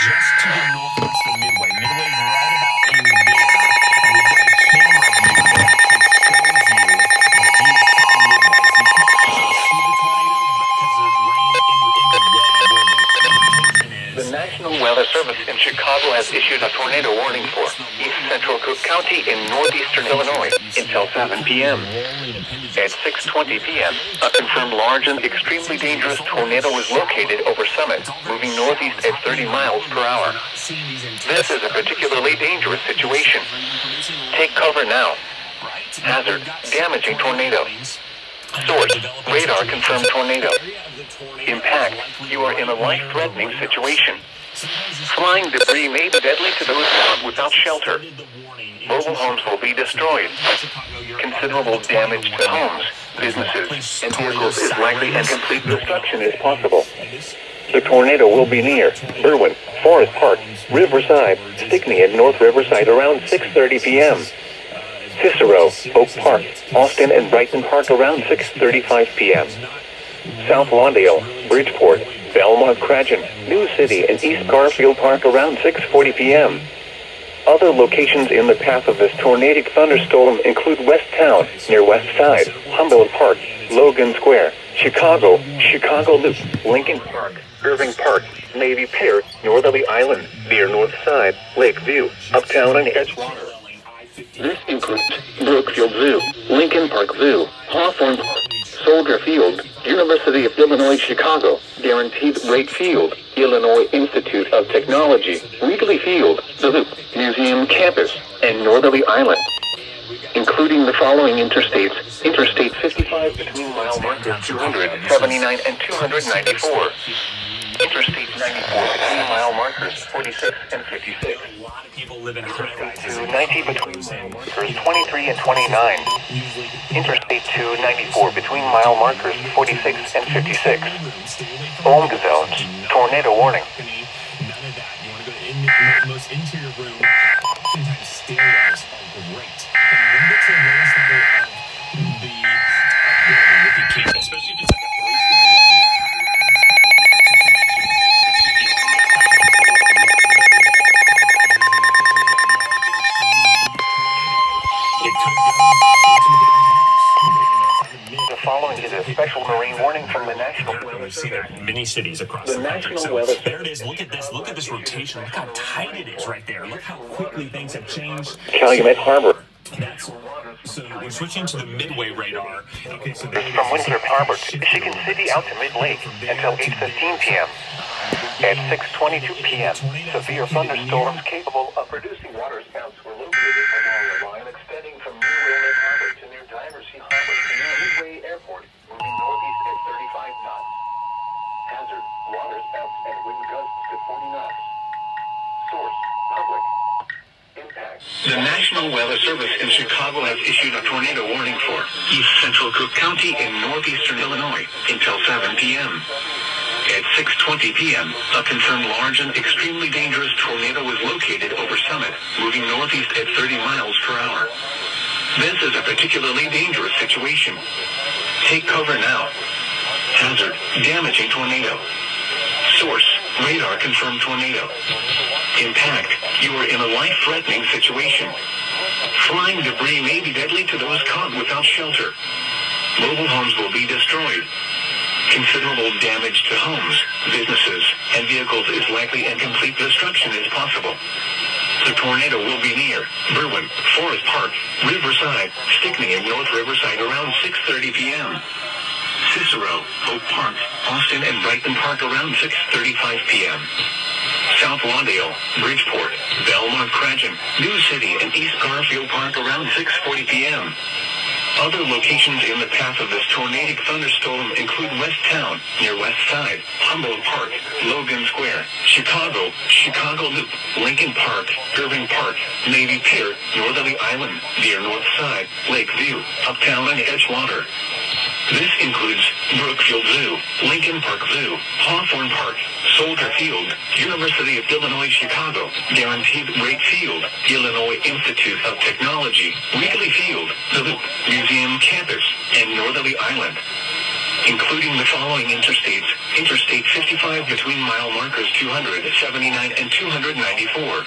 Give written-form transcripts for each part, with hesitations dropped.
just to the northwest of Midway. Midway's right about in there, and we've got a camera view that actually shows you the view from Midway. So you can't actually see the tornado because there's rain in the way where the location is. The National Weather Service in Chicago has issued a tornado warning for east central Cook County in northeastern Illinois until 7 p.m. At 6:20 p.m., a confirmed large and extremely dangerous tornado was located over Summit, moving northeast at 30 miles per hour. This is a particularly dangerous situation. Take cover now. Hazard, damaging tornado. Source, radar confirmed tornado. Impact, you are in a life-threatening situation. Flying debris may be deadly to those caught without shelter. Mobile homes will be destroyed. Considerable damage to homes, businesses, and vehicles is likely, and complete destruction is possible. The tornado will be near Berwyn, Forest Park, Riverside, Stickney, and North Riverside around 6:30 p.m. Cicero, Oak Park, Austin, and Brighton Park around 6:35 p.m. South Lawndale, Bridgeport, Belmont Cragen, New City, and East Garfield Park around 6:40 p.m. Other locations in the path of this tornadic thunderstorm include West Town, near West Side, Humboldt Park, Logan Square, Chicago, Chicago Loop, Lincoln Park, Irving Park, Navy Pier, Northerly Island, near North Side, Lakeview, Uptown, and Edgewater. This includes Brookfield Zoo, Lincoln Park Zoo, Hawthorne Park, Soldier Field, University of Illinois Chicago, Guaranteed Rate Field, Illinois Institute of Technology, Wheatley Field, The Loop, Museum Campus, and Northerly Island. Including the following interstates: Interstate 55 between mile markers 279 and 294. Interstate 94 between mile markers 46 and 56. Interstate 290 between mile markers 23 and 29. Interstate 294 between mile markers 46 and 56. Owned zones. Tornado warning. None of that. You want to go to the most interior room. Oftentimes stairwells are great. And you want to get to the lowest level of the building if you can, especially if it's like a three-story building. The following is a special marine warning from the National Weather See Service. there, many cities across the country. So there it is. Look at this. Look at this rotation. Look how tight it is right there. Look how quickly things have changed. Calumet Harbor. So we're switching to the Midway radar. Okay, so From Winthrop Harbor, Michigan City out to Mid-Lake until 8:15 p.m. At 6:22 p.m., severe thunderstorms capable of producing waterspouts were located along the line extending from New Willet Harbor to near Diversey Harbor to near Midway Airport, moving northeast at 35 knots. Hazard, waterspouts and wind gusts to 40 knots. Source, public. Impact. The National Weather Service in Chicago has issued a tornado warning for east central Cook County in northeastern Illinois until 7 p.m. At 6:20 p.m., a confirmed large and extremely dangerous tornado was located over Summit, moving northeast at 30 miles per hour. This is a particularly dangerous situation. Take cover now. Hazard, damaging tornado. Source, radar confirmed tornado. Impact, you are in a life-threatening situation. Flying debris may be deadly to those caught without shelter. Mobile homes will be destroyed. Considerable damage to homes, businesses, and vehicles is likely, and complete destruction is possible. The tornado will be near Berwyn, Forest Park, Riverside, Stickney, and North Riverside around 6:30 p.m. Cicero, Oak Park, Austin, and Brighton Park around 6:35 p.m. South Lawndale, Bridgeport, Belmont Cragen, New City, and East Garfield Park around 6:40 p.m. Other locations in the path of this tornadic thunderstorm include West Town, near West Side, Humboldt Park, Logan Square, Chicago, Chicago Loop, Lincoln Park, Irving Park, Navy Pier, Northerly Island, near North Side, Lakeview, Uptown, and Edgewater. This includes Brookfield Zoo, Lincoln Park Zoo, Hawthorne Park, Soldier Field, University of Illinois Chicago, Guaranteed Rate Field, Illinois Institute of Technology, Wheatley Field, The Loop, Museum Campus, and Northerly Island. including the following interstates: Interstate 55 between mile markers 279 and 294.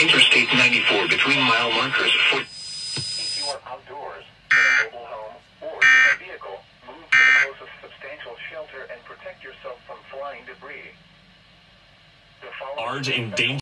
Interstate 94 between mile markers 40. If you are outdoors, in a mobile home, or in a vehicle, move to the closest substantial shelter and protect yourself from flying debris. The following large and dangerous